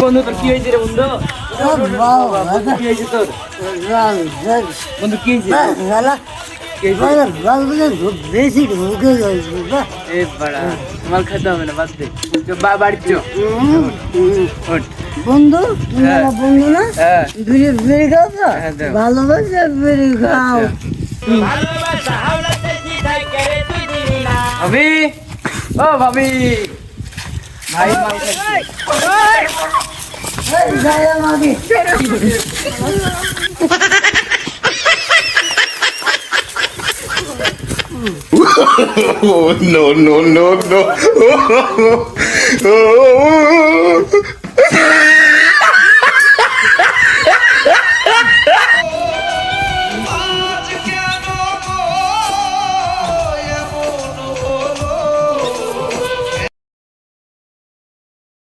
বন্ধু তোর কি হয়েছে রে বন্ধু? কি হয়েছে তোর বন্ধু? কি হয়েছে? বেশি ঢুকে গেছে এ বাড়া মাল খেতে হবে না, বাদ দে। বাড়ি চো। ওঠ। বন্ধু তুমি হ্যাঁ। আমার বন্ধু না হ্যাঁ বেড়ে খাও তো হ্যাঁ, দাও। ভালোবাসা বেড়ে খাও ভাবি, ও ভাবি, ভাই মাল খাচ্ছে। এই যাই আমাকে Oh, no, no, no, no.